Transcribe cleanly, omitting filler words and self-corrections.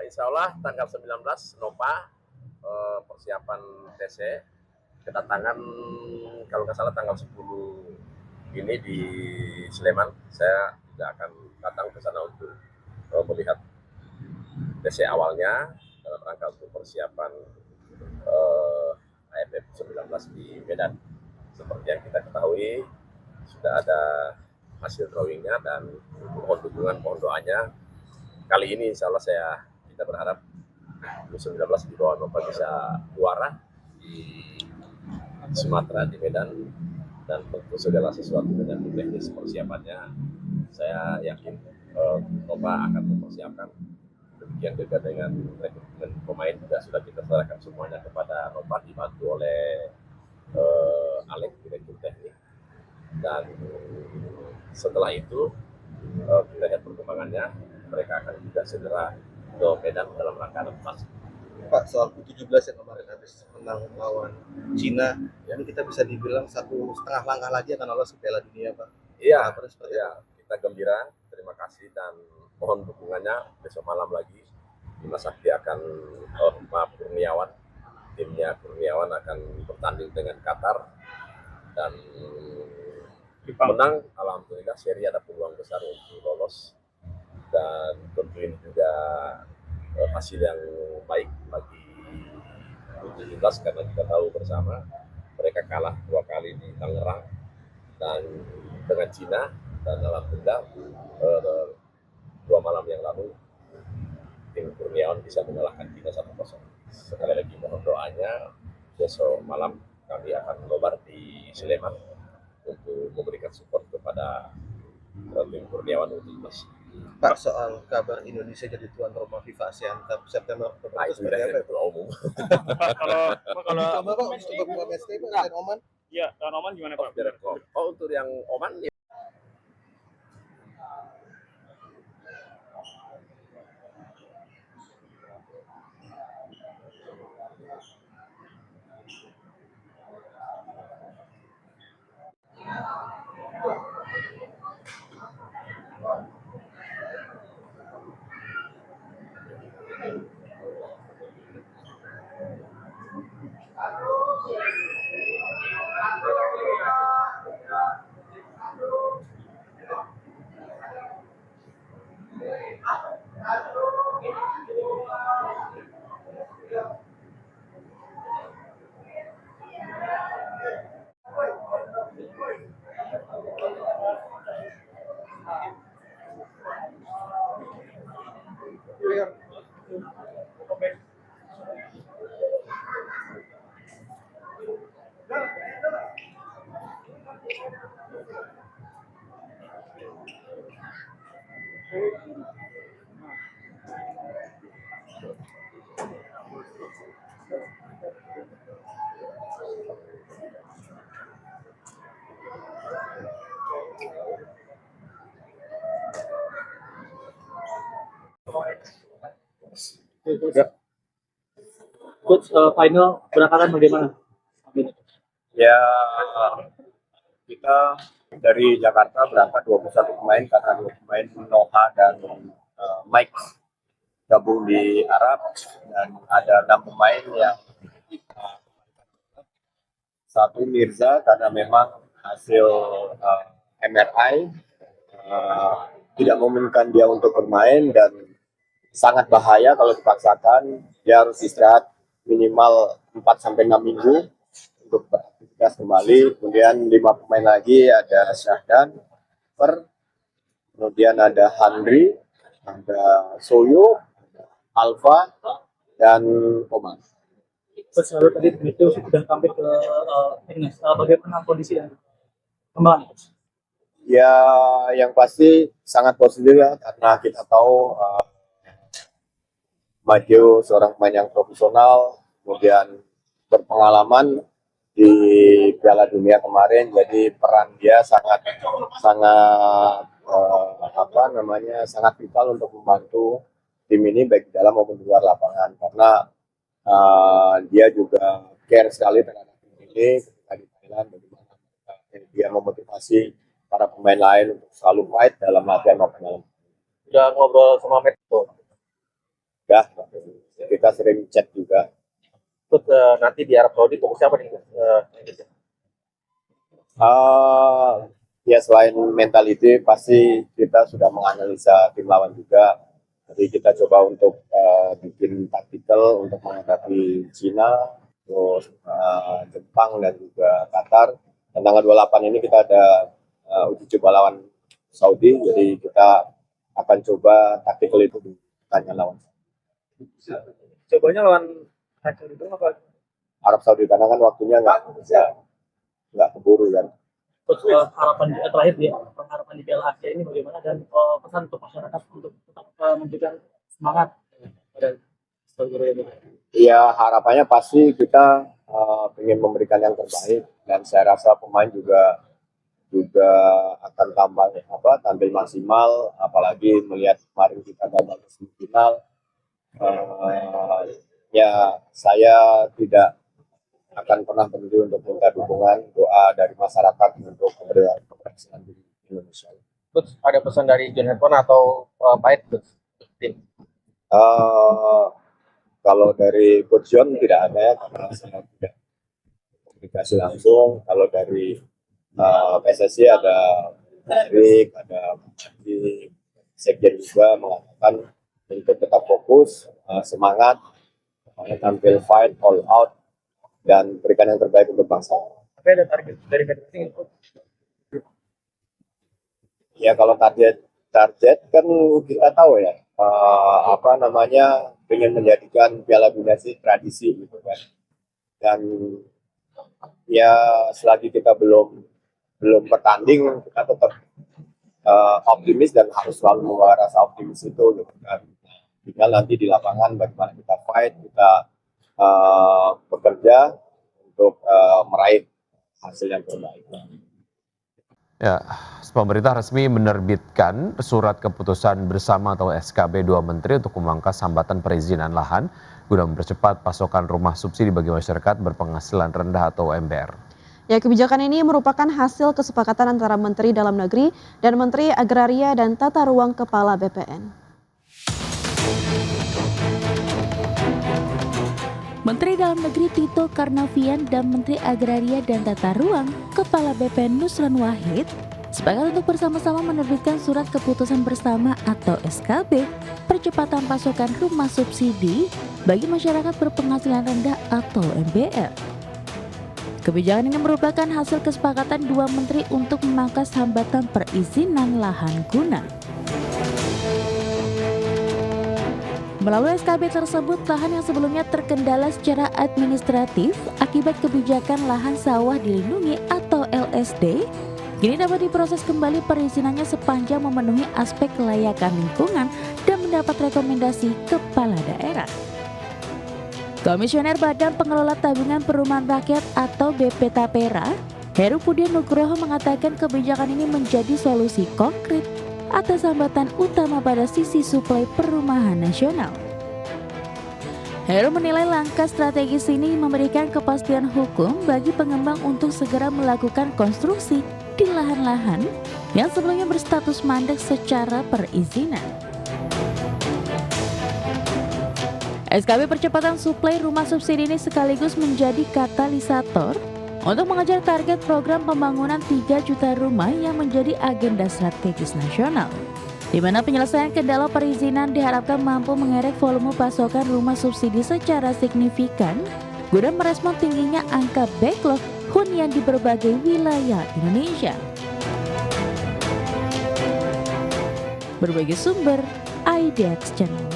Insya Allah tanggal 19 Nova persiapan TC kedatangan kalau nggak salah tanggal 10 ini di Sleman. Saya juga akan datang ke sana untuk melihat TC awalnya dalam rangka untuk persiapan AFF 19 di Medan. Seperti yang kita ketahui sudah ada hasil drawingnya dan mohon dukungan, mohon doanya. Kali ini insya Allah kita berharap U19 di bawah Nova bisa juara di Sumatera, di Medan, dan tentu segala sesuatu dengan teknis persiapannya saya yakin Nova akan mempersiapkan. Demikian juga dengan rekrutmen pemain juga sudah kita serahkan semuanya kepada Nova, dibantu oleh Alex direktur teknik, dan setelah itu kita lihat perkembangannya, mereka akan juga segera ke Medan dalam rangka adaptasi. Pak, soal U17 yang kemarin habis menang lawan Cina, ya, ini kita bisa dibilang 1,5 langkah lagi akan lolos ke Piala Dunia, Pak. Iya, kita gembira, terima kasih dan mohon dukungannya. Besok malam lagi Bima Sakti akan Kurniawan, timnya Kurniawan akan bertanding dengan Qatar dan menang. Alhamdulillah seri ada peluang besar untuk lolos, dan tentu ini juga hasil yang baik bagi U17 karena kita tahu bersama mereka kalah 2 kali di Tangerang dan dengan Cina, dan alhamdulillah 2 malam yang lalu tim Kurniawan bisa mengalahkan Cina 1-0. Sekali lagi mohon doanya, besok malam kami akan nobar di Sleman untuk memberikan support kepada tim Kurniawan U17. Pak, soal kabar Indonesia jadi tuan rumah FIFA ASEAN Cup September itu seperti apa? Ketua umum. Coba buka match day Pak, dan Oman? Iya, lawan Oman gimana Pak? Untuk yang Oman ya. Coach, final berangkatan bagaimana? Ya, kita dari Jakarta berangkat 21 pemain karena 2 pemain Noha dan Mike gabung di Arab, dan ada 6 pemain yang satu Mirza karena memang hasil MRI tidak memungkinkan dia untuk bermain dan sangat bahaya kalau dipaksakan. Dia harus istirahat minimal 4-6 minggu untuk beraktivitas kembali. Kemudian 5 pemain lagi, ada Syahdan, kemudian ada Handri, ada Soyo, Alfa, dan Oman. Coach, tadi itu sudah sampai ke timnas. Bagaimana kondisi dan kembangan? Ya, yang pasti sangat positif ya, karena kita tahu Maju seorang pemain yang profesional, kemudian berpengalaman di Piala Dunia kemarin, jadi peran dia sangat sangat vital untuk membantu tim ini baik di dalam maupun di luar lapangan, karena dia juga care sekali terhadap tim ini ketika di Thailand, bagaimana dia memotivasi para pemain lain untuk selalu fight dalam latihan maupun dalam. Udah ngobrol sama Met tuh mudah. Kita sering chat juga. Terus nanti di Arab Saudi fokusnya apa nih? Ya selain mentality pasti kita sudah menganalisa tim lawan juga. Jadi kita coba untuk bikin taktikal untuk menghadapi Cina, terus Jepang dan juga Qatar. Dan tanggal 28 ini kita ada uji coba lawan Saudi, jadi kita akan coba taktikal itu tanya lawan. Cobanya lawan hacker itu apa? Arab Saudi karena kan waktunya nggak keburu kan. Terus harapan terakhir pengharapan di Piala Asia ini bagaimana, dan pesan untuk masyarakat untuk tetap memberikan semangat pada Saudi Arabia. Iya, harapannya pasti kita ingin memberikan yang terbaik, dan saya rasa pemain juga akan tampil maksimal, apalagi melihat kemarin kita gagal ke semifinal. Ya saya tidak akan pernah berhenti untuk minta dukungan, doa dari masyarakat untuk keberhasilan di Indonesia. Terus ada pesan dari John Handphone atau Pait ke tim? Kalau dari Coach John tidak ada ya, karena saya tidak komunikasi langsung. Kalau dari PSSI ada Erik, ada Sekjen juga mengatakan untuk tetap fokus, semangat, tampil fight all out dan berikan yang terbaik untuk bangsa. Tapi ada target dari Federasi untuk Ya kalau target kan kita tahu ya, ingin menjadikan Piala Dunia tradisi gitu kan. Dan ya selagi kita belum bertanding, kita tetap optimis dan harus selalu membawa rasa optimis itu gitu kan. Tinggal nanti di lapangan bagaimana kita fight, kita bekerja untuk meraih hasil yang terbaik. Ya, pemerintah resmi menerbitkan surat keputusan bersama atau SKB 2 Menteri untuk memangkas hambatan perizinan lahan guna mempercepat pasokan rumah subsidi bagi masyarakat berpenghasilan rendah atau MBR. Ya, kebijakan ini merupakan hasil kesepakatan antara Menteri Dalam Negeri dan Menteri Agraria dan Tata Ruang Kepala BPN. Menteri Dalam Negeri Tito Karnavian dan Menteri Agraria dan Tata Ruang Kepala BPN Nusron Wahid sepakat untuk bersama-sama menerbitkan surat keputusan bersama atau SKB percepatan pasokan rumah subsidi bagi masyarakat berpenghasilan rendah atau MBR. Kebijakan ini merupakan hasil kesepakatan dua menteri untuk memangkas hambatan perizinan lahan guna. Melalui SKB tersebut, lahan yang sebelumnya terkendala secara administratif akibat kebijakan lahan sawah dilindungi atau LSD, kini dapat diproses kembali perizinannya sepanjang memenuhi aspek kelayakan lingkungan dan mendapat rekomendasi kepala daerah. Komisioner Badan Pengelola Tabungan Perumahan Rakyat atau BP Tapera, Heru Pudian Nugroho mengatakan kebijakan ini menjadi solusi konkret atas hambatan utama pada sisi suplai perumahan nasional. Heru menilai langkah strategis ini memberikan kepastian hukum bagi pengembang untuk segera melakukan konstruksi di lahan-lahan yang sebelumnya berstatus mandek secara perizinan. SKB percepatan suplai rumah subsidi ini sekaligus menjadi katalisator untuk mengejar target program pembangunan 3 juta rumah yang menjadi agenda strategis nasional, di mana penyelesaian kendala perizinan diharapkan mampu mengerek volume pasokan rumah subsidi secara signifikan guna merespon tingginya angka backlog hunian di berbagai wilayah Indonesia. Berbagai sumber, IDX Channel.